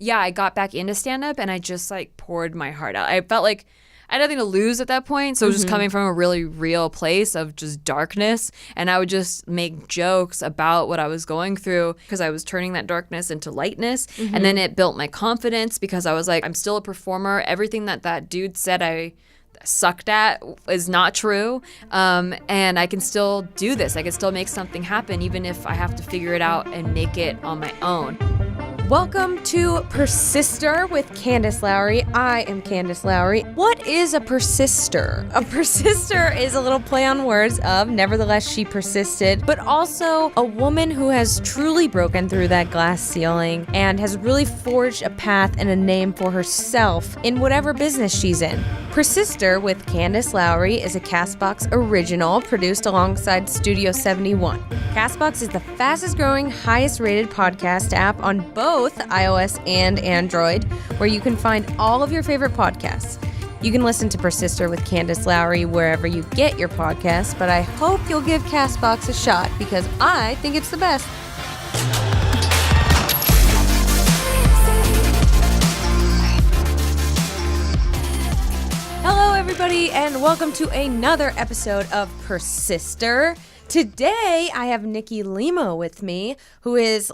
I got back into stand-up and I just like poured my heart out. I felt like I had nothing to lose at that point. So it was just coming from a really real place of just darkness. And I would just make jokes about what I was going through because I was turning that darkness into lightness. And then it built my confidence because I was like, I'm still a performer. Everything that dude said I sucked at is not true. And I can still do this. I can still make something happen even if I have to figure it out and make it on my own. Welcome to Persister with Candace Lowry. I am Candace Lowry. What is a persister? A persister is a little play on words of nevertheless she persisted, but also a woman who has truly broken through that glass ceiling and has really forged a path and a name for herself in whatever business she's in. Persister with Candace Lowry is a CastBox original produced alongside Studio 71. CastBox is the fastest growing, highest rated podcast app on both iOS and Android, where you can find all of your favorite podcasts. You can listen to Persister with Candace Lowry wherever you get your podcasts, but I hope you'll give CastBox a shot because I think it's the best. Hello, everybody, and welcome to another episode of Persister. Today, I have Nikki Limo with me, who is,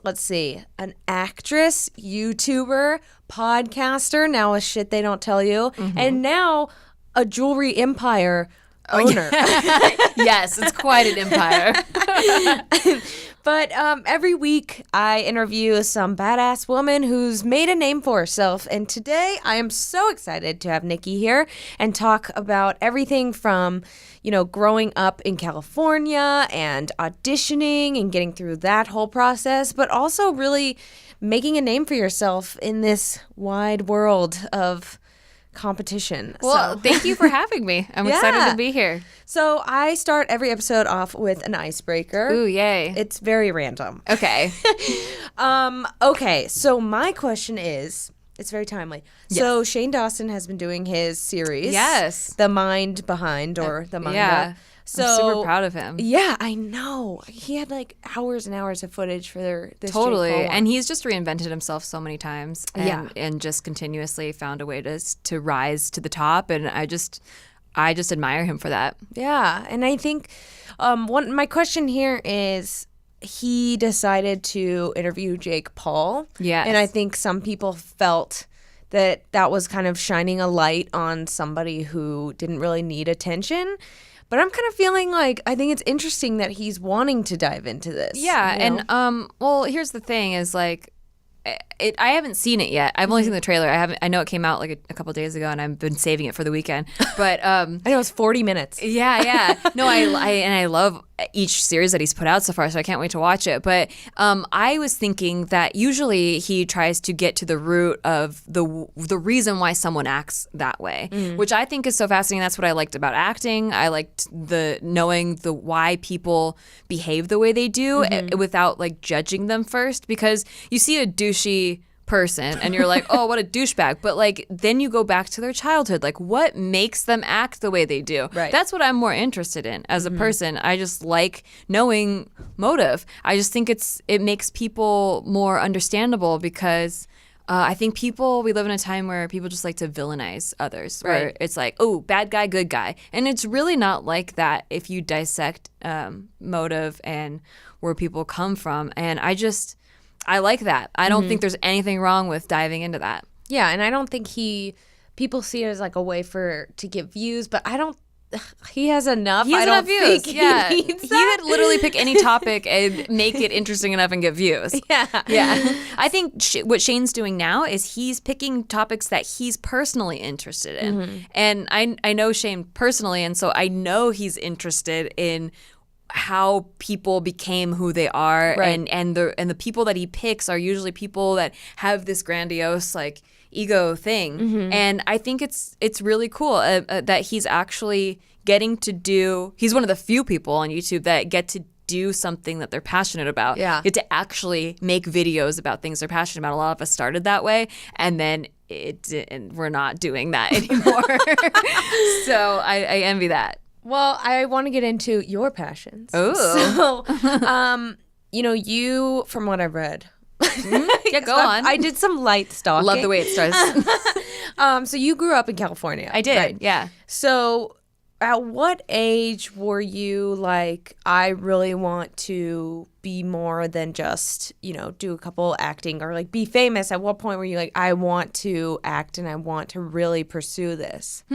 an actress, YouTuber, podcaster, now a shit they don't tell you, and now a jewelry empire owner. Yes, it's quite an empire. But every week, I interview some badass woman who's made a name for herself. And today, I am so excited to have Nikki here and talk about everything from, growing up in California and auditioning and getting through that whole process, but also really making a name for yourself in this wide world of competition. Well, thank you for having me. I'm excited to be here. So I start every episode off with an icebreaker. Ooh, yay. It's very random. Okay. Okay, so my question is, it's very timely. Yes. So Shane Dawson has been doing his series. Yes. The Mind Behind, or the manga. Yeah. So, I'm super proud of him. Yeah, I know. He had hours and hours of footage for this Totally. Jake Paul one. And he's just reinvented himself so many times and just continuously found a way to rise to the top. And I just admire him for that. Yeah. And I think my question here is, he decided to interview Jake Paul. Yes. And I think some people felt that was kind of shining a light on somebody who didn't really need attention. But I'm kind of feeling like I think it's interesting that he's wanting to dive into this. Yeah, and well, here's the thing: is I haven't seen it yet. I've only seen the trailer. I know it came out a couple of days ago, and I've been saving it for the weekend. But I know it's 40 minutes. Yeah. No, I love each series that he's put out so far, so I can't wait to watch it. But I was thinking that usually he tries to get to the root of the reason why someone acts that way, which I think is so fascinating. That's what I liked about acting. I liked knowing why people behave the way they do without judging them first, because you see a douchey person and you're like, oh, what a douchebag, but then you go back to their childhood, what makes them act the way they do. Right. That's what I'm more interested in as a person. I just like knowing motive. I just think it makes people more understandable, because I think we live in a time where people just like to villainize others, where it's like, oh, bad guy, good guy. And it's really not like that if you dissect motive and where people come from. And I like that. I don't think there's anything wrong with diving into that. Yeah, and I don't think people see it as a way to get views, but he has enough. He has enough views. Yeah. He would literally pick any topic and make it interesting enough and get views. Yeah. I think what Shane's doing now is he's picking topics that he's personally interested in. And I know Shane personally, and so I know he's interested in how people became who they are, and the people that he picks are usually people that have this grandiose ego thing, and I think it's really cool that he's actually getting to do. He's one of the few people on YouTube that get to do something that they're passionate about. Yeah, get to actually make videos about things they're passionate about. A lot of us started that way, and then we're not doing that anymore. So I envy that. Well, I want to get into your passions. Oh. So, you, from what I've read, Yeah, go on. I did some light stalking. Love the way it starts. So you grew up in California. I did, right? yeah. So at what age were you like, I really want to be more than just, do a couple acting or like be famous? At what point were you like, I want to act and I want to really pursue this?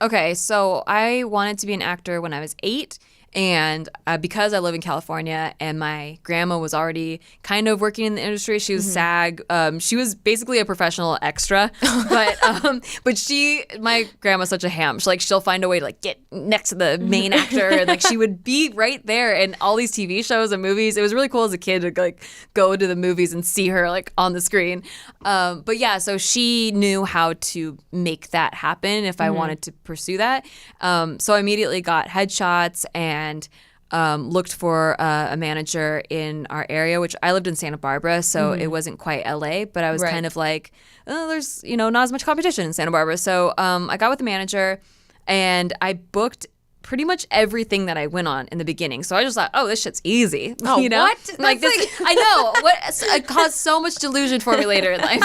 Okay, so I wanted to be an actor when I was 8. And because I live in California and my grandma was already kind of working in the industry, she was SAG. She was basically a professional extra, but my grandma's such a ham. She'll find a way to like get next to the main actor, and like she would be right there in all these TV shows and movies. It was really cool as a kid to like go to the movies and see her like on the screen. But yeah, so she knew how to make that happen if I wanted to pursue that. So I immediately got headshots and looked for a manager in our area, which I lived in Santa Barbara, so it wasn't quite LA, but I was kind of like, oh, there's, not as much competition in Santa Barbara. So I got with the manager and I booked pretty much everything that I went on in the beginning. So I just thought, oh, this shit's easy. Oh, what? Like this, I know. It caused so much delusion for me later in life.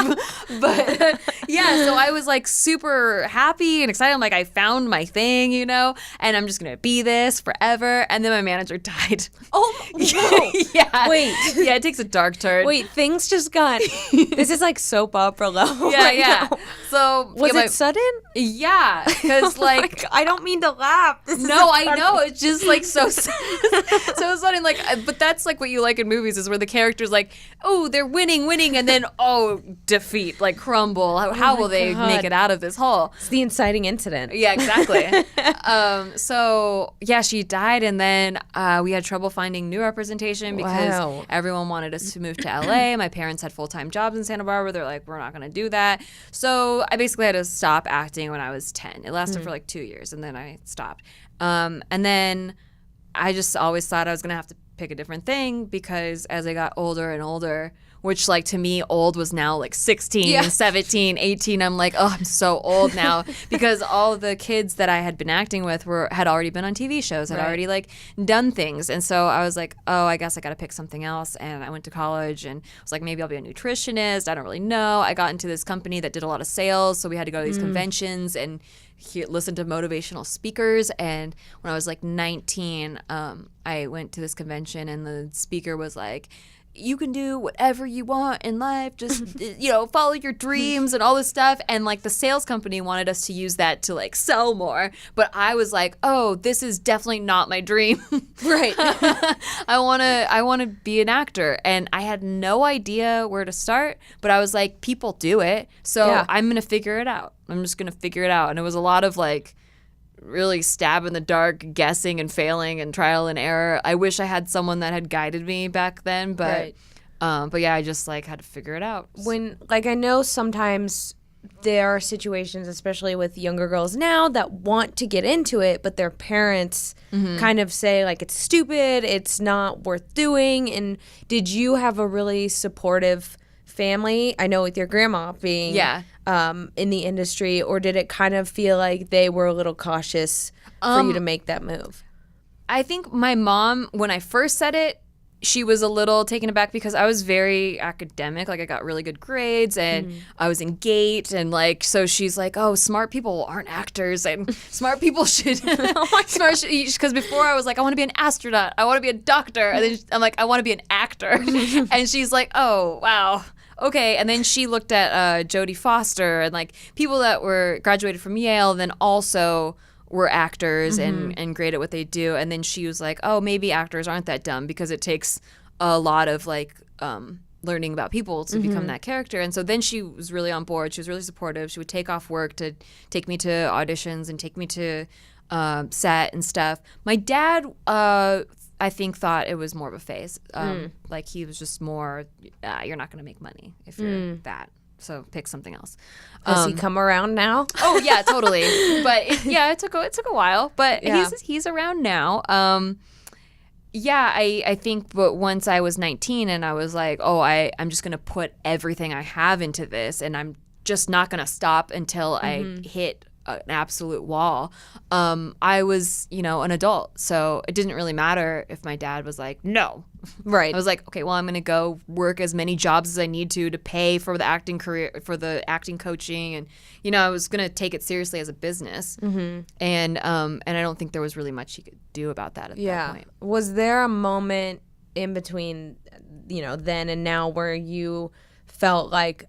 But yeah, so I was like super happy and excited. I'm like, I found my thing, and I'm just going to be this forever. And then my manager died. Oh, whoa. Yeah. Wait. Yeah, it takes a dark turn. Wait, things just got, this is like soap opera level. Yeah, right yeah. now. So Was it sudden? Yeah, because like I don't mean to laugh. This is no, I know. It's just like so funny. Like, but that's like what you like in movies is where the character's like, oh, they're winning, and then defeat, like crumble. How will they make it out of this hole? It's the inciting incident. Yeah, exactly. So yeah, she died, and then we had trouble finding new representation because everyone wanted us to move to LA. My parents had full-time jobs in Santa Barbara. They're like, we're not going to do that. So I basically had to stop acting when I was 10. It lasted for like 2 years, and then I stopped. And then I just always thought I was going to have to pick a different thing because as I got older and older, which like to me old was now like 16, 17, 18. I'm like, oh, I'm so old now because all the kids that I had been acting with had already been on TV shows, had already like done things. And so I was like, oh, I guess I got to pick something else. And I went to college and was like, maybe I'll be a nutritionist. I don't really know. I got into this company that did a lot of sales. So we had to go to these conventions and listen to motivational speakers. And when I was like 19, I went to this convention and the speaker was like, you can do whatever you want in life. Just, follow your dreams and all this stuff. And like the sales company wanted us to use that to like sell more. But I was like, oh, this is definitely not my dream. Right. I want to be an actor. And I had no idea where to start, but I was like, people do it. So I'm going to figure it out. I'm just going to figure it out. And it was a lot of like, really stab in the dark, guessing and failing and trial and error. I wish I had someone that had guided me back then, but yeah, I just like had to figure it out. When like I know sometimes there are situations, especially with younger girls now, that want to get into it, but their parents kind of say like it's stupid, it's not worth doing. And did you have a really supportive family? I know with your grandma being in the industry, or did it kind of feel like they were a little cautious for you to make that move? I think my mom, when I first said it, she was a little taken aback because I was very academic. Like I got really good grades and I was in GATE and like, so she's like, oh, smart people aren't actors and smart people should, because before I was like, I want to be an astronaut. I want to be a doctor. And then I'm like, I want to be an actor. And she's like, oh, wow. Okay, and then she looked at Jodie Foster and like people that were graduated from Yale, then also were actors and great at what they do. And then she was like, oh, maybe actors aren't that dumb because it takes a lot of like learning about people to become that character. And so then she was really on board. She was really supportive. She would take off work to take me to auditions and take me to set and stuff. My dad, I think, thought it was more of a phase. Like he was just more, you're not going to make money if you're that. So pick something else. Has he come around now? Oh yeah, totally. But it took a while. But he's around now. I think. But once I was 19 and I was like, oh, I'm just gonna put everything I have into this, and I'm just not gonna stop until I hit an absolute wall. I was, an adult, so it didn't really matter if my dad was like, no, Right. I was like, okay, well, I'm going to go work as many jobs as I need to pay for the acting career, for the acting coaching. And, I was going to take it seriously as a business. Mm-hmm. And I don't think there was really much he could do about that at that point. Was there a moment in between, then and now where you felt like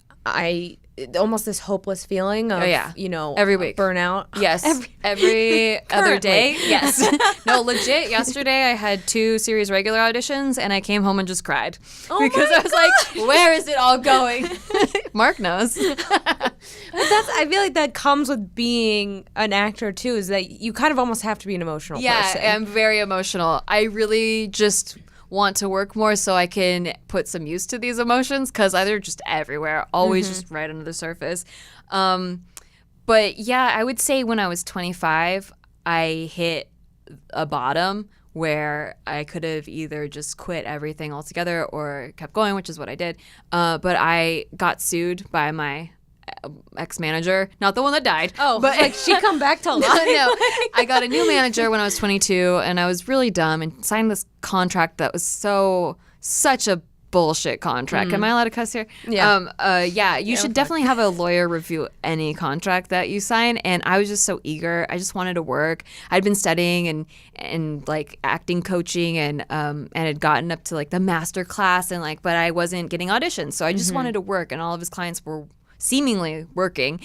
almost this hopeless feeling of, every week burnout? Yes. Every other day. Yes. No, legit. Yesterday I had 2 series regular auditions and I came home and just cried because I was like, where is it all going? Mark knows. But I feel like that comes with being an actor too, is that you kind of almost have to be an emotional person. Yeah, I'm very emotional. I really just want to work more so I can put some use to these emotions because they're just everywhere, always just right under the surface. But yeah, I would say when I was 25, I hit a bottom where I could have either just quit everything altogether or kept going, which is what I did. But I got sued by my ex-manager, not the one that died. Oh, but like she come back to life. No, I got a new manager when I was 22, and I was really dumb and signed this contract that was such a bullshit contract. Am I allowed to cuss here? Yeah. You should definitely have a lawyer review any contract that you sign. And I was just so eager. I just wanted to work. I'd been studying and like acting coaching and had gotten up to like the master class but I wasn't getting auditions. So I just wanted to work, and all of his clients were seemingly working.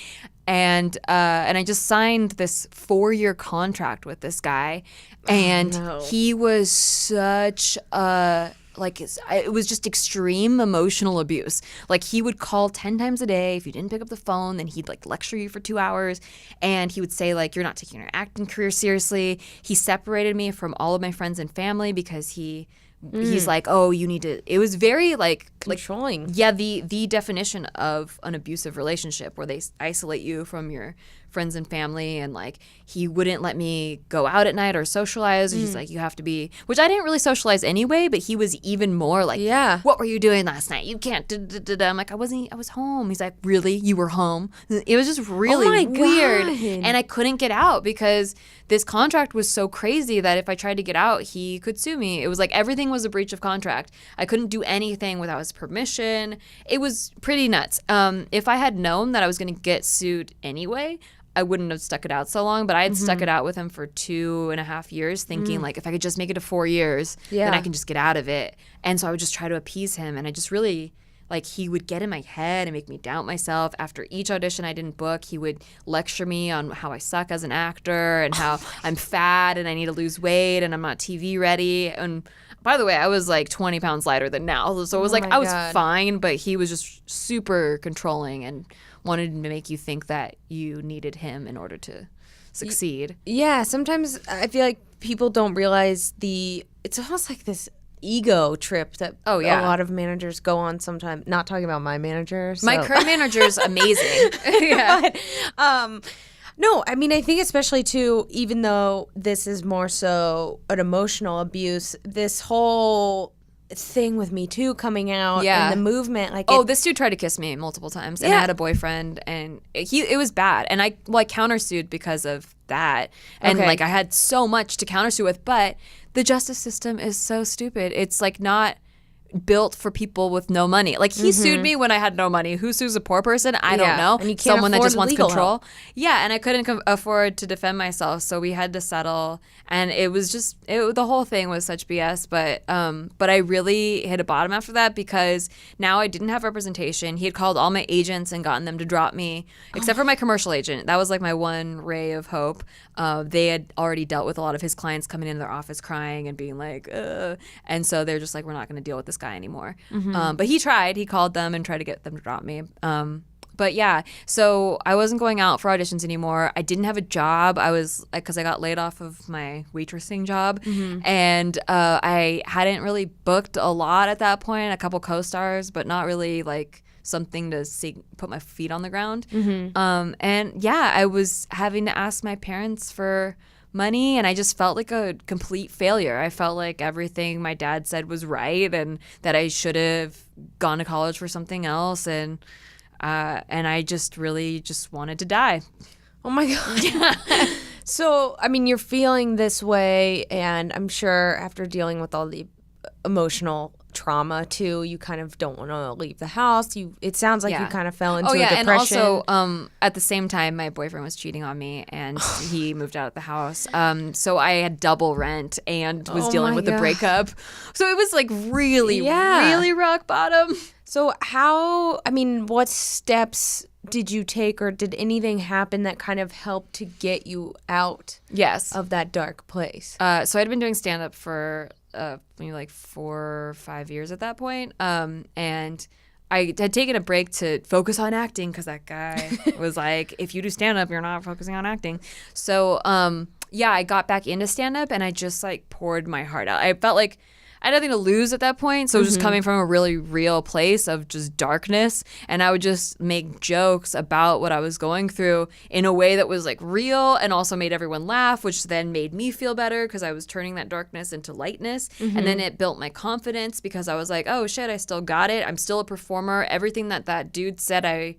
And I just signed this 4-year contract with this guy, and he was such a it was just extreme emotional abuse. Like he would call 10 times a day. If you didn't pick up the phone, then he'd lecture you for 2 hours, and he would say you're not taking your acting career seriously. He separated me from all of my friends and family because he's like, oh, you need to. It was very controlling. Yeah, the definition of an abusive relationship where they isolate you from your friends and family, and he wouldn't let me go out at night or socialize. He's like, you have to be, which I didn't really socialize anyway, but he was even more what were you doing last night? You can't. I'm like, I was home. He's like, really? You were home? It was just really weird, and I couldn't get out because this contract was so crazy that if I tried to get out, he could sue me. It was everything was a breach of contract. I couldn't do anything without his permission. It was pretty nuts. If I had known that I was going to get sued anyway, I wouldn't have stuck it out so long, but I had stuck it out with him for 2.5 years thinking if I could just make it to 4 years, then I can just get out of it. And so I would just try to appease him, and I just really he would get in my head and make me doubt myself. After each audition I didn't book, he would lecture me on how I suck as an actor and how I'm fat and I need to lose weight and I'm not TV ready. And by the way, I was 20 pounds lighter than now. So it was I was fine, but he was just super controlling and wanted to make you think that you needed him in order to succeed. Yeah, sometimes I feel like people don't realize it's almost like this ego trip that a lot of managers go on sometimes. Not talking about my manager. So. My current manager is amazing. Yeah. But, no, I mean, I think especially too, even though this is more so an emotional abuse, this whole thing with Me Too coming out and the movement. This dude tried to kiss me multiple times, and I had a boyfriend, and it was bad. And I countersued because of that. And I had so much to countersue with, but the justice system is so stupid. It's not built for people with no money. He sued me when I had no money. Who sues a poor person? I don't know. And you can't Someone that just wants control. Help. Yeah, and I couldn't afford to defend myself, so we had to settle. And it was just the whole thing was such BS. But I really hit a bottom after that because now I didn't have representation. He had called all my agents and gotten them to drop me, except for my commercial agent. That was my one ray of hope. They had already dealt with a lot of his clients coming into their office crying and being ugh. And so they're just we're not going to deal with this guy anymore. But he tried. He called them and tried to get them to drop me. But yeah, so I wasn't going out for auditions anymore. I didn't have a job. I was because I got laid off of my waitressing job, and I hadn't really booked a lot at that point. A couple co-stars, but not really something to put my feet on the ground. And yeah, I was having to ask my parents for money, and I just felt like a complete failure. I felt like everything my dad said was right, and that I should have gone to college for something else, and I just really just wanted to die. Oh my God. So, I mean, you're feeling this way, and I'm sure after dealing with all the emotional trauma too. You kind of don't want to leave the house. It sounds like you kind of fell into a depression. And also at the same time, my boyfriend was cheating on me, and he moved out of the house. So I had double rent and was dealing with the breakup. So it was like really, really rock bottom. So what steps did you take, or did anything happen that kind of helped to get you out of that dark place? So I'd been doing stand-up for maybe like 4 or 5 years at that point. And I had taken a break to focus on acting because that guy was like, if you do stand-up, you're not focusing on acting. So, I got back into stand-up and I just like poured my heart out. I felt like I had nothing to lose at that point. So it was just coming from a really real place of just darkness. And I would just make jokes about what I was going through in a way that was like real and also made everyone laugh, which then made me feel better because I was turning that darkness into lightness. And then it built my confidence because I was like, oh shit, I still got it. I'm still a performer. Everything that dude said I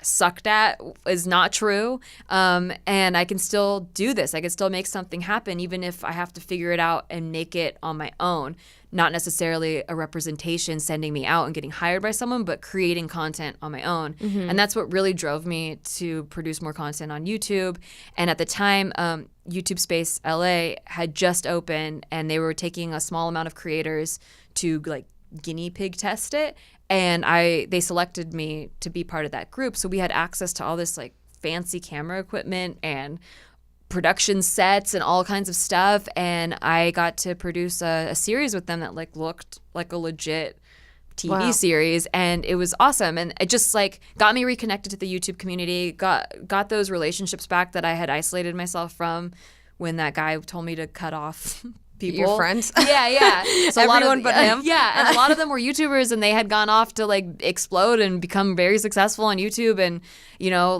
sucked at is not true. And I can still do this. I can still make something happen even if I have to figure it out and make it on my own. Not necessarily a representation sending me out and getting hired by someone, but creating content on my own. And that's what really drove me to produce more content on YouTube. And at the time, YouTube Space LA had just opened and they were taking a small amount of creators to like guinea pig test it. And they selected me to be part of that group. So we had access to all this like fancy camera equipment and production sets and all kinds of stuff. And I got to produce a series with them that like looked like a legit TV series. And it was awesome. And it just like got me reconnected to the YouTube community, got those relationships back that I had isolated myself from when that guy told me to cut off people. Your friends? Yeah. So everyone but him? Yeah, and a lot of them were YouTubers and they had gone off to like explode and become very successful on YouTube. And,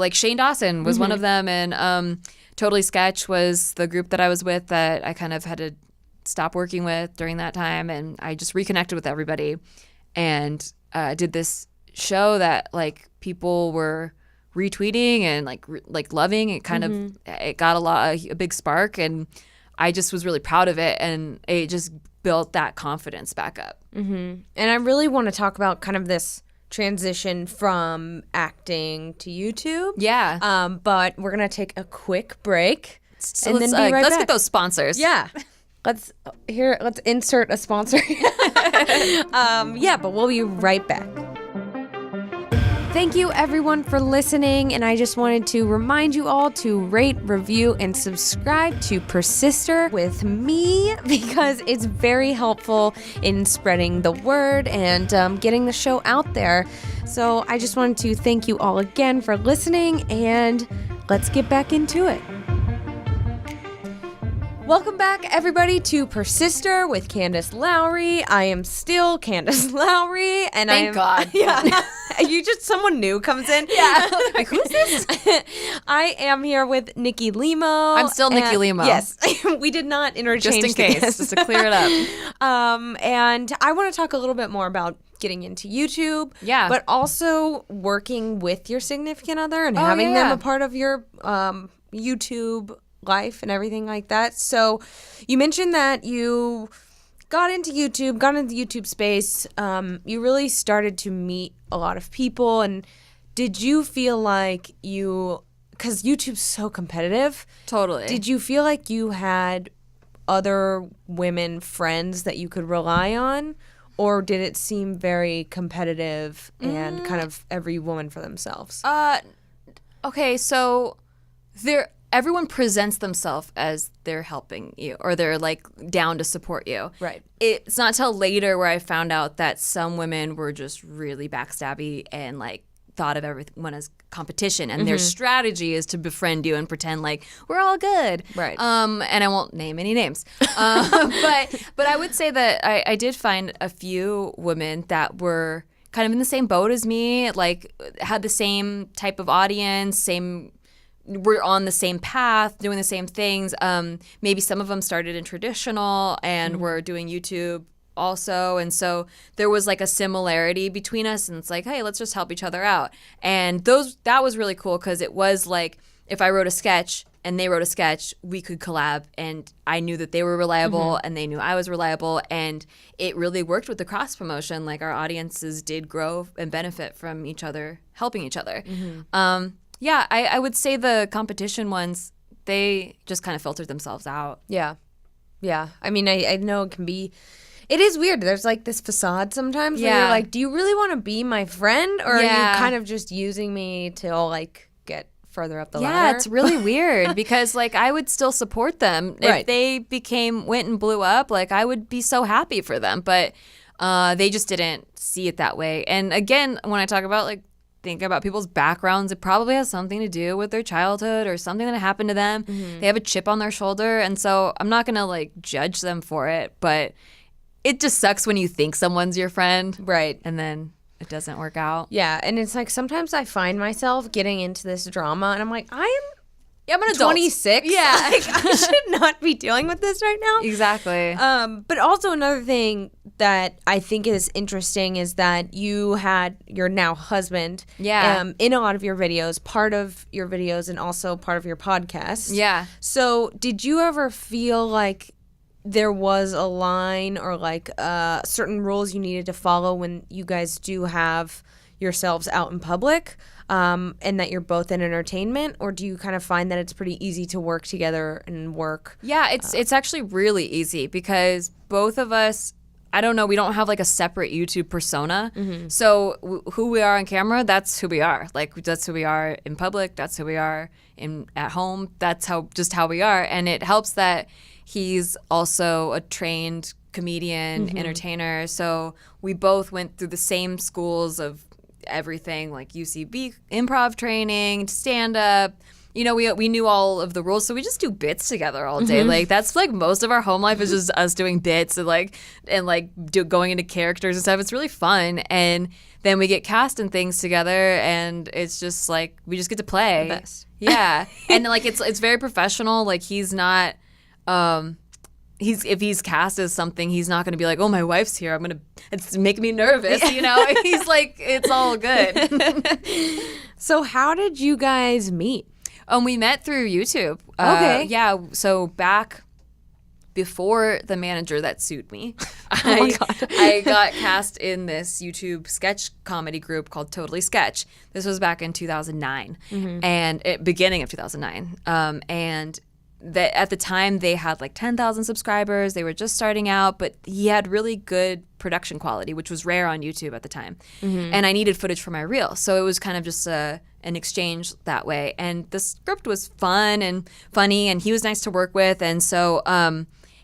like Shane Dawson was one of them. And Totally Sketch was the group that I was with that I kind of had to stop working with during that time. And I just reconnected with everybody and did this show that like people were retweeting and like loving. It kind of it got a big spark, and I just was really proud of it, and it just built that confidence back up. And I really want to talk about kind of this transition from acting to YouTube. Yeah. But we're gonna take a quick break, So and let's, then be right let's back. get those sponsors. Yeah. Let's insert a sponsor. But we'll be right back. Thank you, everyone, for listening. And I just wanted to remind you all to rate, review, and subscribe to Persister with me because it's very helpful in spreading the word and getting the show out there. So I just wanted to thank you all again for listening, and let's get back into it. Welcome back, everybody, to Persister with Candace Lowry. I am still Candace Lowry, and Thank God. Yeah, someone new comes in. Yeah. Like, who's this? I am here with Nikki Limo. I'm still Nikki Limo. Yes, we did not interchange. Just in case, just to clear it up. And I want to talk a little bit more about getting into YouTube. Yeah. But also working with your significant other and having them a part of your YouTube life and everything like that. So you mentioned that you got into YouTube space. You really started to meet a lot of people. And did you feel like because YouTube's so competitive. Totally. Did you feel like you had other women friends that you could rely on? Or did it seem very competitive and kind of every woman for themselves? Okay, so everyone presents themselves as they're helping you or they're like down to support you. Right. It's not till later where I found out that some women were just really backstabby and like thought of everyone as competition, and their strategy is to befriend you and pretend like we're all good. Right. And I won't name any names. But I would say that I did find a few women that were kind of in the same boat as me, like had the same type of audience, we're on the same path, doing the same things. Maybe some of them started in traditional and were doing YouTube also. And so there was like a similarity between us, and it's like, hey, let's just help each other out. And that was really cool because it was like if I wrote a sketch, and they wrote a sketch, we could collab, and I knew that they were reliable and they knew I was reliable, and it really worked with the cross promotion. Like our audiences did grow and benefit from each other, helping each other. I would say the competition ones, they just kind of filtered themselves out. Yeah. I mean, I know it is weird. There's like this facade sometimes where you're like, do you really want to be my friend, or are you kind of just using me to like get further up the ladder? Yeah, it's really weird because like I would still support them if they went and blew up. Like I would be so happy for them, but they just didn't see it that way. And again, when I talk about like think about people's backgrounds, it probably has something to do with their childhood or something that happened to them. They have a chip on their shoulder, and so I'm not gonna like judge them for it, but it just sucks when you think someone's your friend, right? And then it doesn't work out. Yeah, and it's like sometimes I find myself getting into this drama, and I'm like, I'm an adult. 26. Yeah, like, I should not be dealing with this right now. Exactly. But also another thing that I think is interesting is that you had your now husband in a lot of your videos, part of your videos, and also part of your podcast. Yeah. So did you ever feel like there was a line or like certain rules you needed to follow when you guys do have yourselves out in public, and that you're both in entertainment, or do you kind of find that it's pretty easy to work together and work? Yeah, it's actually really easy because both of us, I don't know, we don't have like a separate YouTube persona. So who we are on camera, that's who we are. Like that's who we are in public. That's who we are at home. That's how we are. And it helps that he's also a trained comedian, entertainer. So we both went through the same schools of everything, like UCB improv training, stand up. You know, we knew all of the rules, so we just do bits together all day. Like that's like most of our home life is just us doing bits and going into characters and stuff. It's really fun, and then we get cast and things together, and it's just like we just get to play. The best. Yeah, and like it's very professional. Like he's not. If he's cast as something, he's not going to be like, oh, my wife's here, it's making me nervous, you know? He's like, it's all good. So how did you guys meet? We met through YouTube. Okay. Yeah, so back before the manager that sued me, God. I got cast in this YouTube sketch comedy group called Totally Sketch. This was back in 2009, and beginning of 2009. And that at the time they had like 10,000 subscribers. They were just starting out, but he had really good production quality, which was rare on YouTube at the time. And I needed footage for my reel. So it was kind of just an exchange that way. And the script was fun and funny, and he was nice to work with. And so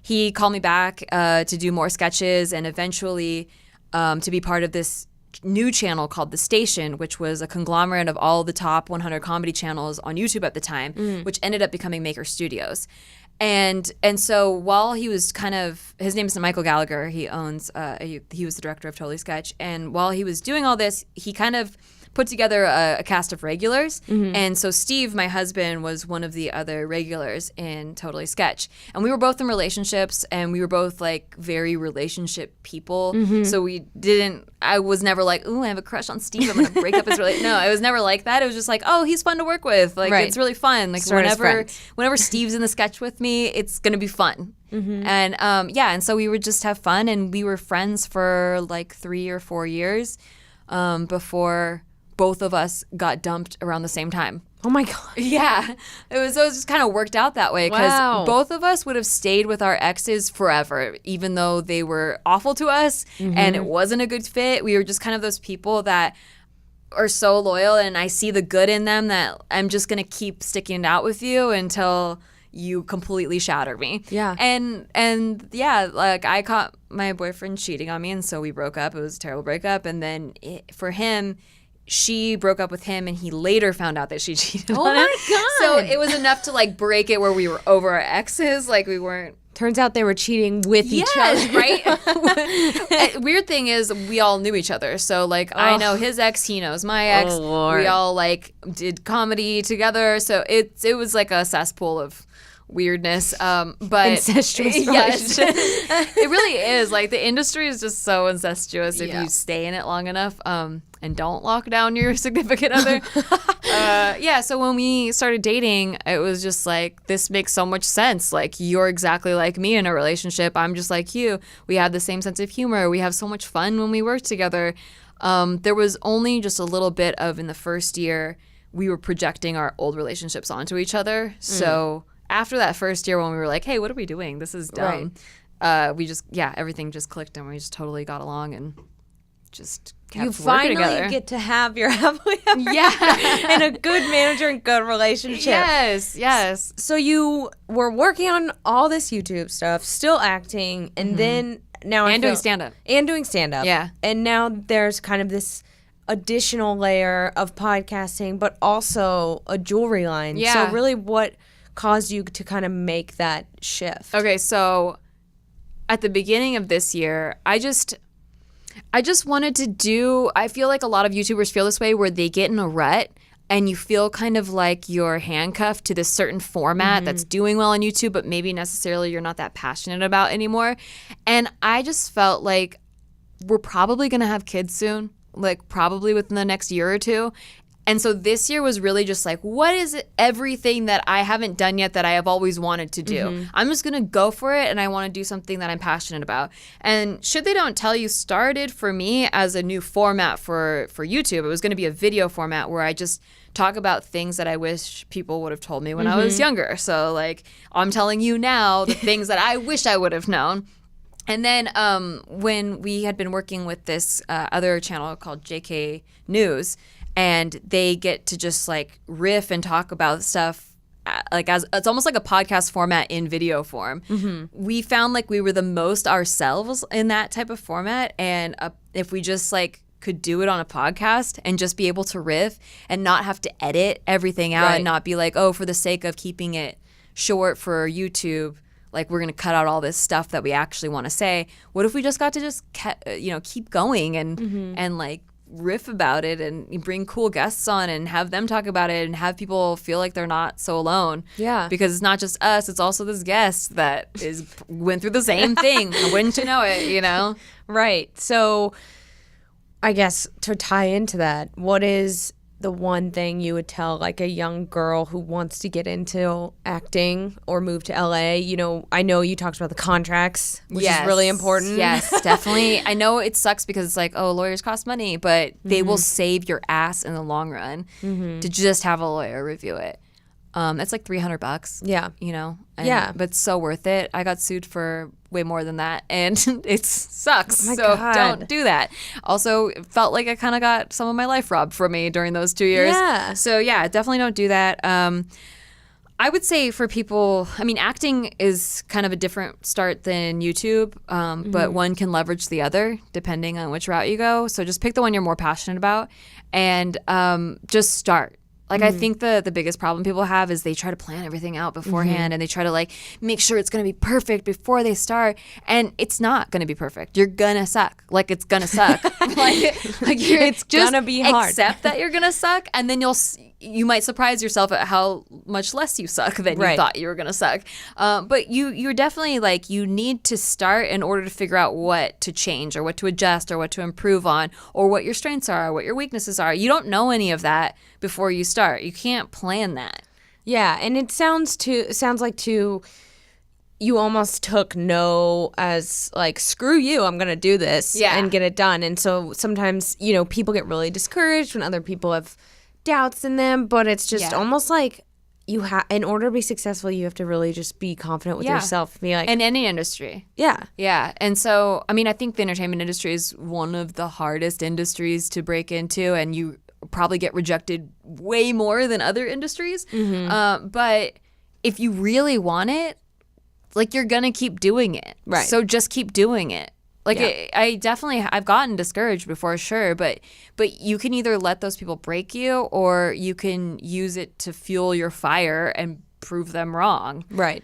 he called me back to do more sketches, and eventually to be part of this new channel called The Station, which was a conglomerate of all the top 100 comedy channels on YouTube at the time, which ended up becoming Maker Studios. And so while he was his name is Michael Gallagher, he owns, he was the director of Totally Sketch, and while he was doing all this, he kind of put together a cast of regulars. And so Steve, my husband, was one of the other regulars in Totally Sketch. And we were both in relationships, and we were both like very relationship people. So I was never like, ooh, I have a crush on Steve, I'm going to break up his relationship. No, I was never like that. It was just like, oh, he's fun to work with. Like, it's really fun. Like whenever Steve's in the sketch with me, it's going to be fun. And and so we would just have fun, and we were friends for like 3 or 4 years before both of us got dumped around the same time. Oh my God. Yeah. It was just kind of worked out that way because both of us would have stayed with our exes forever, even though they were awful to us and it wasn't a good fit. We were just kind of those people that are so loyal, and I see the good in them that I'm just going to keep sticking it out with you until you completely shatter me. Yeah. And yeah, like I caught my boyfriend cheating on me, and so we broke up. It was a terrible breakup. And then for him, she broke up with him, and he later found out that she cheated on him. Oh my God. So it was enough to like break it where we were over our exes. Like we weren't. Turns out they were cheating with each other. Right? Weird thing is we all knew each other. So like I know his ex, he knows my ex. Lord. We all like did comedy together. So it was like a cesspool of weirdness. But Incestuous yes, it really is. Like the industry is just so incestuous if you stay in it long enough. And don't lock down your significant other. So when we started dating, it was just like, this makes so much sense. Like, you're exactly like me in a relationship. I'm just like you. We have the same sense of humor. We have so much fun when we work together. There was only just a little bit of, in the first year, we were projecting our old relationships onto each other. So after that first year when we were like, hey, what are we doing? This is dumb. We just, everything just clicked and we just totally got along and just kept you working together. finally get to have your happily ever and a good manager and good relationship. Yes. So you were working on all this YouTube stuff, still acting, and then now doing stand-up. And doing stand-up. Yeah. And now there's kind of this additional layer of podcasting, but also a jewelry line. Yeah. So really what caused you to kind of make that shift? Okay, so at the beginning of this year, I just wanted to do, I feel like a lot of YouTubers feel this way where they get in a rut and you feel kind of like you're handcuffed to this certain format that's doing well on YouTube, but maybe necessarily you're not that passionate about anymore. And I just felt like we're probably going to have kids soon, like probably within the next year or two. And so this year was really just like, what is everything that I haven't done yet that I have always wanted to do? I'm just going to go for it, and I want to do something that I'm passionate about. And Should They Don't Tell You started for me as a new format for YouTube. It was going to be a video format where I just talk about things that I wish people would have told me when I was younger. So like, I'm telling you now the things that I wish I would have known. And then when we had been working with this other channel called JK News, and they get to just like riff and talk about stuff like as it's almost like a podcast format in video form. We found like we were the most ourselves in that type of format, and if we just like could do it on a podcast and just be able to riff and not have to edit everything out and not be like, oh, for the sake of keeping it short for YouTube, like we're going to cut out all this stuff that we actually want to say. What if we just got to just keep going and like riff about it and bring cool guests on and have them talk about it and have people feel like they're not so alone. Yeah. Because it's not just us, it's also this guest that went through the same thing. Wouldn't you know it, you know? Right. So I guess to tie into that, what is the one thing you would tell like a young girl who wants to get into acting or move to LA? You know, I know you talked about the contracts, which is really important. Yes, definitely. I know it sucks because it's like, oh, lawyers cost money, but they will save your ass in the long run to just have a lawyer review it. It's like $300. Yeah. You know? But it's so worth it. I got sued for way more than that, and it sucks. Oh my so God. don't do that. Also, it felt like I kind of got some of my life robbed from me during those 2 years. Yeah. So yeah, definitely don't do that. I would say for people, I mean, acting is kind of a different start than YouTube, but one can leverage the other depending on which route you go. So just pick the one you're more passionate about and just start. Like, I think the biggest problem people have is they try to plan everything out beforehand and they try to, like, make sure it's going to be perfect before they start. And it's not going to be perfect. You're going to suck. Like, it's going to suck. It's going to be hard. Accept that you're going to suck, and then you might surprise yourself at how much less you suck than you thought you were going to suck. But you're definitely, like, you need to start in order to figure out what to change or what to adjust or what to improve on or what your strengths are or what your weaknesses are. You don't know any of that before you start. You can't plan that. Yeah, and it sounds like you almost took no as like, screw you, I'm going to do this and get it done. And so sometimes, you know, people get really discouraged when other people have doubts in them, but it's just almost like in order to be successful, you have to really just be confident with yourself. Be like, in any industry. Yeah. And so, I mean, I think the entertainment industry is one of the hardest industries to break into, and you probably get rejected way more than other industries. But if you really want it, like, you're going to keep doing it. Right. So just keep doing it. Like, I've gotten discouraged before, sure, but you can either let those people break you or you can use it to fuel your fire and prove them wrong. Right.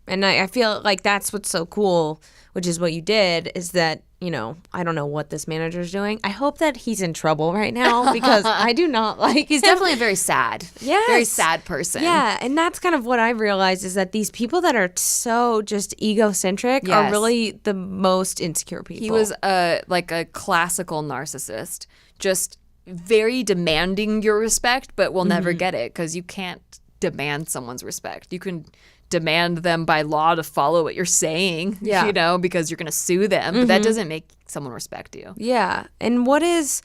And I feel like that's what's so cool, which is what you did, is that I don't know what this manager's doing. I hope that he's in trouble right now because I do not like He's him. definitely a very sad, very sad person. Yeah, and that's kind of what I've realized is that these people that are so just egocentric are really the most insecure people. He was like a classical narcissist, just very demanding your respect, but will never get it because you can't demand someone's respect. You can demand them by law to follow what you're saying, because you're going to sue them. But that doesn't make someone respect you. Yeah. And what is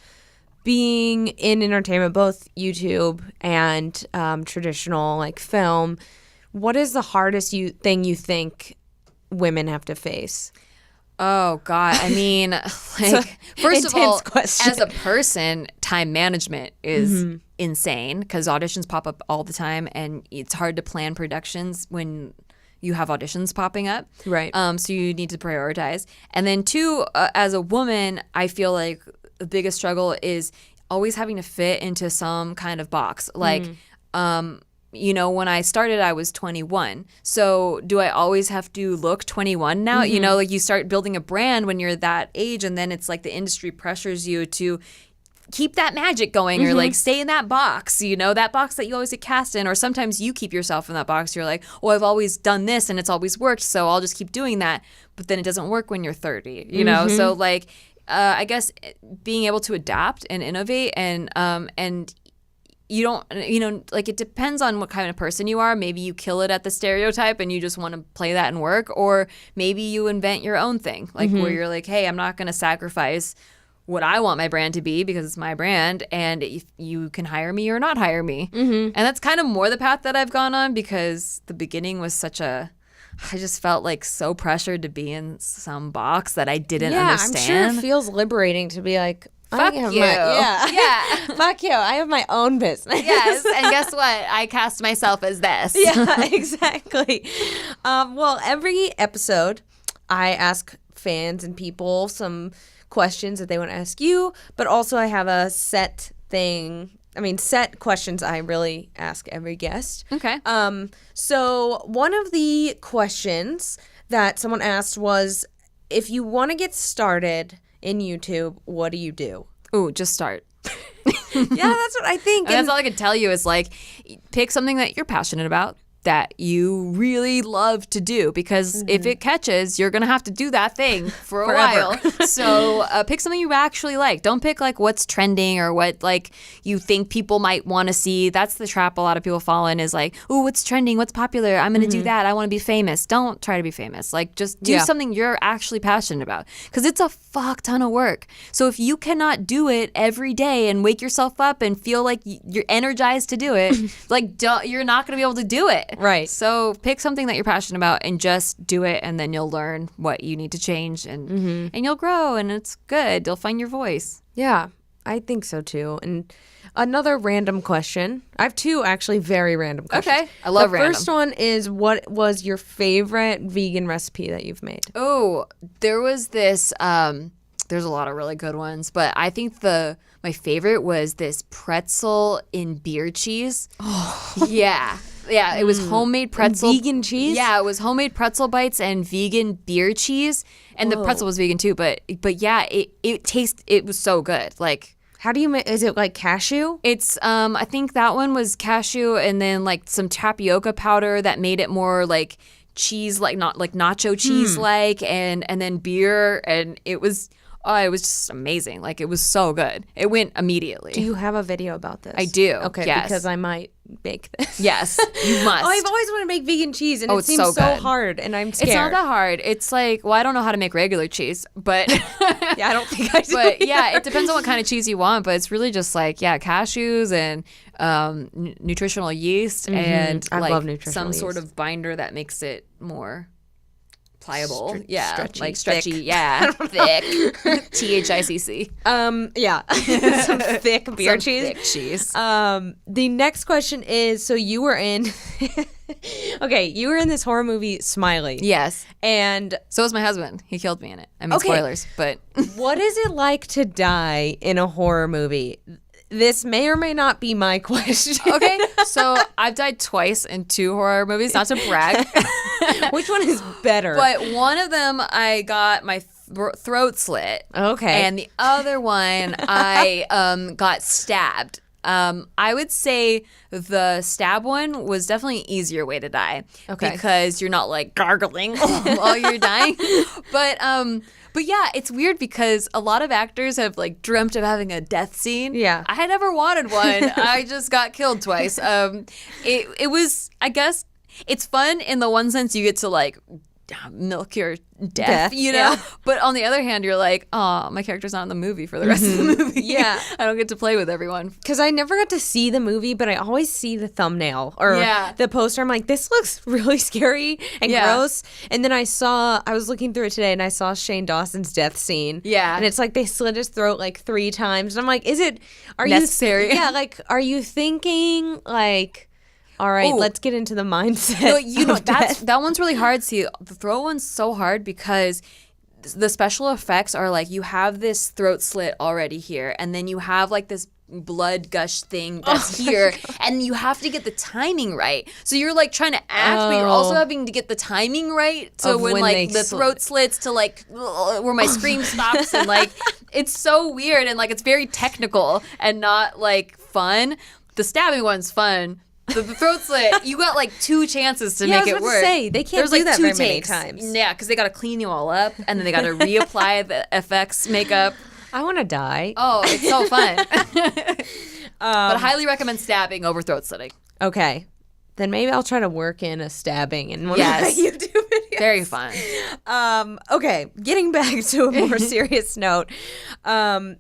being in entertainment, both YouTube and traditional like film, what is the hardest thing you think women have to face? Oh, God. I mean, first of all, question. as a person, time management is insane because auditions pop up all the time and it's hard to plan productions when you have auditions popping up. Right. So you need to prioritize. And then two, as a woman, I feel like the biggest struggle is always having to fit into some kind of box. Like, when I started, I was 21. So do I always have to look 21 now? Like you start building a brand when you're that age, and then it's like the industry pressures you to keep that magic going or like stay in that box, that box that you always get cast in. Or sometimes you keep yourself in that box. You're like, oh, I've always done this and it's always worked, so I'll just keep doing that. But then it doesn't work when you're 30, So like, I guess being able to adapt and innovate and you don't, like it depends on what kind of person you are. Maybe you kill it at the stereotype and you just want to play that and work. Or maybe you invent your own thing, like where you're like, hey, I'm not going to sacrifice what I want my brand to be because it's my brand. And if you can hire me or not hire me. And that's kind of more the path that I've gone on because the beginning was I just felt like so pressured to be in some box that I didn't understand. I'm sure it feels liberating to be like, fuck you. Fuck you. I have my own business. Yes, and guess what? I cast myself as this. Yeah, exactly. Well, every episode, I ask fans and people some questions that they want to ask you, but also I have a set questions I really ask every guest. Okay. So one of the questions that someone asked was, if you want to get started in YouTube, what do you do? Ooh, just start. Yeah, that's what I think. And that's all I can tell you is like, pick something that you're passionate about, that you really love to do, because if it catches, you're going to have to do that thing for a while. So pick something you actually like. Don't pick like what's trending or what like you think people might want to see. That's the trap a lot of people fall in, is like, oh, what's trending? What's popular? I'm going to do that. I want to be famous. Don't try to be famous. Like just do something you're actually passionate about, because it's a fuck ton of work. So if you cannot do it every day and wake yourself up and feel like you're energized to do it, like you're not going to be able to do it. Right. So pick something that you're passionate about and just do it, and then you'll learn what you need to change, and you'll grow, and it's good. You'll find your voice. Yeah, I think so too. And another random question. I have two actually very random questions. Okay. I love random. The first one is, what was your favorite vegan recipe that you've made? Oh, there was this, there's a lot of really good ones, but I think my favorite was this pretzel in beer cheese. Oh. Yeah, it was homemade pretzel. And vegan cheese? Yeah, it was homemade pretzel bites and vegan beer cheese. And the pretzel was vegan too, but yeah, it was so good. Like, how do you make, is it like cashew? It's I think that one was cashew, and then like some tapioca powder that made it more like cheese, like not like nacho cheese like, and then beer, and it was just amazing. Like, it was so good. It went immediately. Do you have a video about this? I do. Okay, yes. Because I might make this. Yes, you must. I've always wanted to make vegan cheese, and it seems so hard, and I'm scared. It's not that hard. It's like, well, I don't know how to make regular cheese, but yeah, I don't think I do. But yeah, it depends on what kind of cheese you want, but it's really just like, cashews and nutritional yeast and I like love nutritional yeast. sort of binder that makes it more pliable, stretchy, like stretchy, thick. thick. THICC. Some thick beer cheese. Thick cheese. The next question is: so you were in, you were in this horror movie, Smiley. Yes, and so was my husband. He killed me in it. I mean, spoilers, but what is it like to die in a horror movie? This may or may not be my question. Okay, so I've died twice in 2 horror movies, not to brag. Which one is better? But one of them, I got my throat slit. Okay. And the other one, I got stabbed. I would say the stab one was definitely an easier way to die. Okay. Because you're not like gargling while you're dying. But yeah, it's weird because a lot of actors have like dreamt of having a death scene. Yeah. I never wanted one. I just got killed twice. It was, I guess, it's fun in the one sense you get to like milk your death, you know? Yeah. But on the other hand, you're like, oh, my character's not in the movie for the rest of the movie. Yeah. I don't get to play with everyone. Because I never got to see the movie, but I always see the thumbnail or the poster. I'm like, this looks really scary and gross. And then I was looking through it today and I saw Shane Dawson's death scene. Yeah. And it's like they slit his throat like 3 times. And I'm like, are necessary? Are you thinking like, all right, let's get into the mindset. No, that one's really hard. See, the throat one's so hard because the special effects are like you have this throat slit already here, and then you have like this blood gush thing that's here, and you have to get the timing right. So you're like trying to act, but you're also having to get the timing right. So when like the throat slits to like where my scream stops, and like it's so weird and like it's very technical and not like fun. The stabbing one's fun. The throat slit, you got like 2 chances to make it work. They can't do that very many times. Yeah, because they got to clean you all up, and then they got to reapply the FX makeup. I want to die. Oh, it's so fun. But I highly recommend stabbing over throat slitting. Okay. Then maybe I'll try to work in a stabbing in one of my YouTube videos. Very fun. Okay, getting back to a more serious note.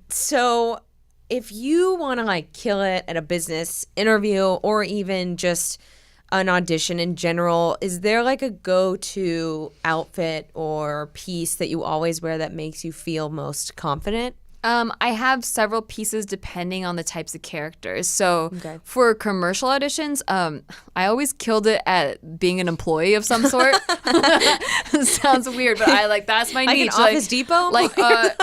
So if you want to like kill it at a business interview or even just an audition in general, is there like a go-to outfit or piece that you always wear that makes you feel most confident? I have several pieces depending on the types of characters. So for commercial auditions, I always killed it at being an employee of some sort. Sounds weird, but that's my niche. Like an Office Depot? Like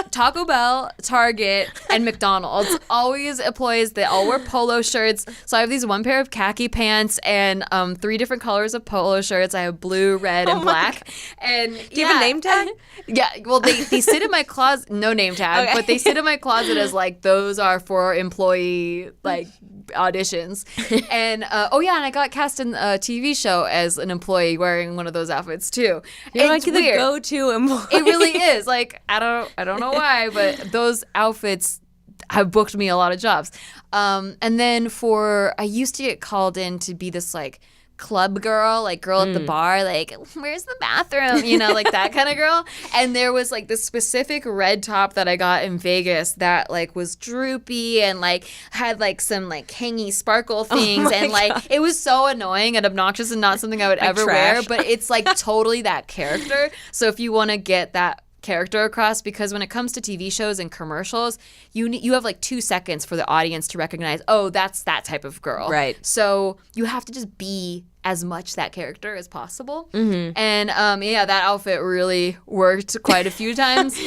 Taco Bell, Target, and McDonald's. Always employees. They all wear polo shirts. So I have these one pair of khaki pants and 3 different colors of polo shirts. I have blue, red, and black. God. And do you have a name tag? Yeah. Well, they sit in my closet. No name tag, but they sit in my closet as like those are for employee like auditions. And and I got cast in a TV show as an employee wearing one of those outfits too. You're like the go-to employee. It really is. Like I don't know why, but those outfits have booked me a lot of jobs. And then I used to get called in to be this like club girl, like girl at the bar, like where's the bathroom, like that kind of girl. And there was like this specific red top that I got in Vegas that like was droopy and like had like some like hangy sparkle things, and like God. It was so annoying and obnoxious and not something I would ever wear, but it's like totally that character. So if you want to get that character across, because when it comes to TV shows and commercials, you have like 2 seconds for the audience to recognize, oh, that's that type of girl. Right. So you have to just be as much that character as possible. Mm-hmm. And that outfit really worked quite a few times.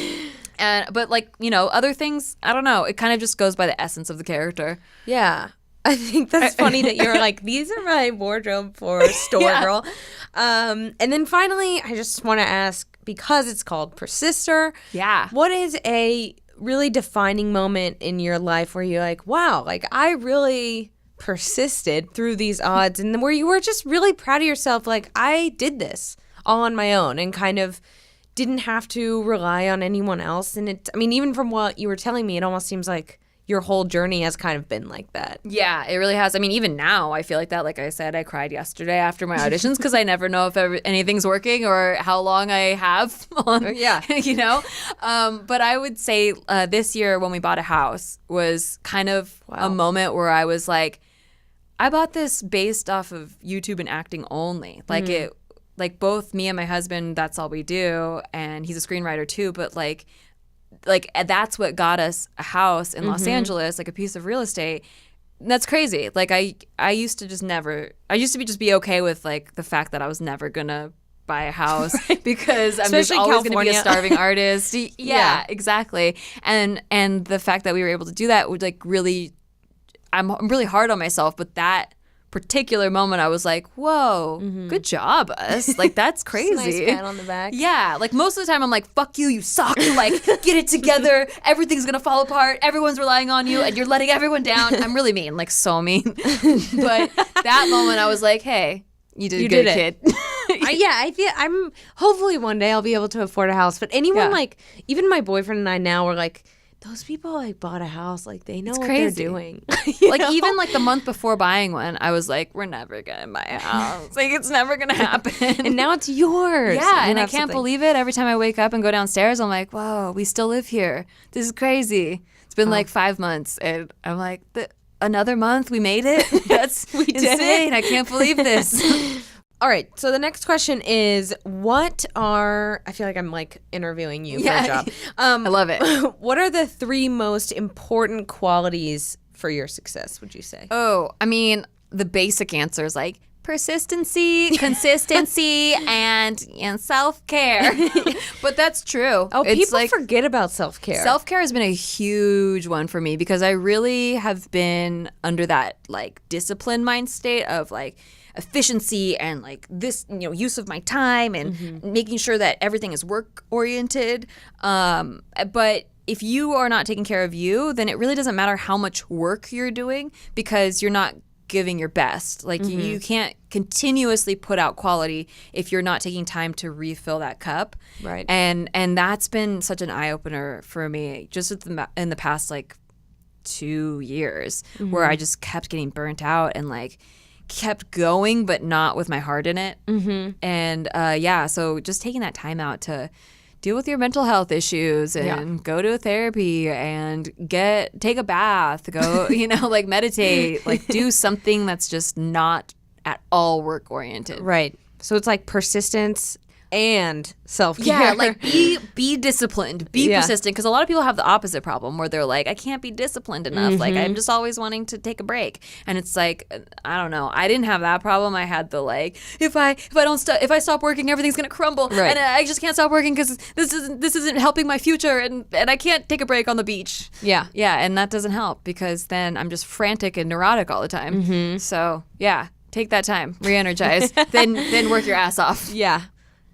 But like, other things, I don't know. It kind of just goes by the essence of the character. Yeah. I think that's funny that you're like, these are my wardrobe for store girl. And then finally, I just want to ask, because it's called Persister. Yeah. What is a really defining moment in your life where you're like, wow, like I really persisted through these odds, and where you were just really proud of yourself, like I did this all on my own and kind of didn't have to rely on anyone else. And even from what you were telling me, it almost seems like your whole journey has kind of been like that. Yeah, it really has. Even now I feel like that. Like I said, I cried yesterday after my auditions because I never know if anything's working or how long I have on, But I would say this year when we bought a house was kind of a moment where I was like, I bought this based off of YouTube and acting only. Like both me and my husband, that's all we do. And he's a screenwriter too, but like that's what got us a house in Los Angeles, like a piece of real estate. And that's crazy. Like I used to just be okay with like the fact that I was never gonna buy a house because I'm just always gonna be a starving artist. Yeah, exactly. And the fact that we were able to do that would like really, I'm really hard on myself, but that particular moment I was like, whoa, good job, us. Like, that's crazy. Nice pat on the back. Yeah, like most of the time I'm like, fuck you, you suck. Like, get it together. Everything's gonna fall apart. Everyone's relying on you and you're letting everyone down. I'm really mean, like so mean. But that moment I was like, hey, you did good, kid. I feel hopefully one day I'll be able to afford a house. But anyone like, even my boyfriend and I now we're like, those people like bought a house, like they know what they're doing. Like even like the month before buying one, I was like, we're never gonna buy a house. Like it's never gonna happen. And now it's yours. Yeah, and I can't believe it. Every time I wake up and go downstairs, I'm like, whoa, we still live here. This is crazy. It's been like 5 months, and I'm like, another month, we made it. That's we did insane. it. I can't believe this. All right, so the next question is, I feel like I'm like interviewing you for a job. I love it. What are the 3 most important qualities for your success, would you say? Oh, I mean, the basic answer is like persistency, consistency, and self-care. But that's true. Oh, It's people like, forget about self-care. Self-care has been a huge one for me because I really have been under that like discipline mind state of like efficiency and like this, use of my time and making sure that everything is work oriented. But if you are not taking care of you, then it really doesn't matter how much work you're doing because you're not giving your best. Like you can't continuously put out quality if you're not taking time to refill that cup. Right. And that's been such an eye opener for me just in the past like 2 years where I just kept getting burnt out and like kept going but not with my heart in it. And so just taking that time out to deal with your mental health issues and go to a therapy and take a bath, go, like meditate, like do something that's just not at all work oriented. Right. So it's like persistence and self-care. Yeah, like be disciplined, be persistent, because a lot of people have the opposite problem where they're like, I can't be disciplined enough. Like I'm just always wanting to take a break, and it's like, I don't know. I didn't have that problem. I had the like, if I stop working, everything's gonna crumble, right. and I just can't stop working because this isn't helping my future, and I can't take a break on the beach. Yeah, and that doesn't help because then I'm just frantic and neurotic all the time. So yeah, take that time, re-energize, then work your ass off. Yeah.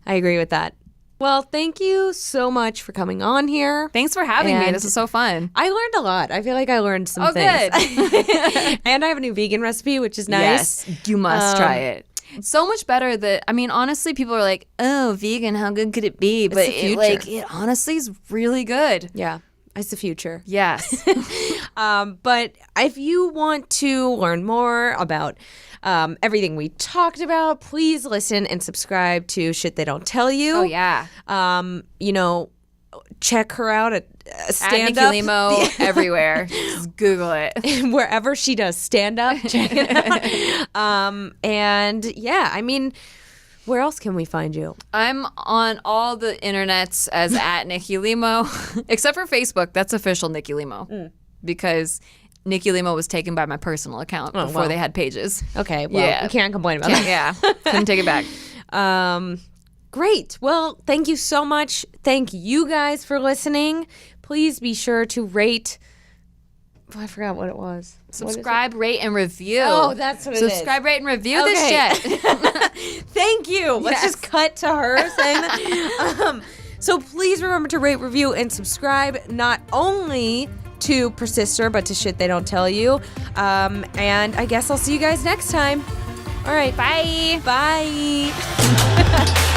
I agree with that. Well, thank you so much for coming on here. Thanks for having me. This is so fun. I learned a lot. I feel like I learned some things. Good. And I have a new vegan recipe, which is nice. Yes, you must try it. So much better honestly, people are like, oh, vegan, how good could it be? But it honestly is really good. Yeah. It's the future. Yes. But if you want to learn more about everything we talked about, please listen and subscribe to Shit They Don't Tell You. Oh, yeah. Check her out at stand-up. Nikki Limo everywhere. Just Google it. Wherever she does stand-up. Check it out. And yeah, I mean, where else can we find you? I'm on all the internets as at Nikki Limo, except for Facebook. That's official Nikki Limo because Nikki Limo was taken by my personal account before they had pages. Okay, well, you can't complain about that. Yeah, couldn't take it back. Great. Well, thank you so much. Thank you guys for listening. Please be sure to rate. Oh, I forgot what it was. Subscribe, rate, and review. Oh, that's what it is. Subscribe, rate, and review this shit. Thank you. Let's just cut to her saying that. So please remember to rate, review, and subscribe not only to Persister, but to Shit They Don't Tell You. And I guess I'll see you guys next time. All right. Bye. Bye.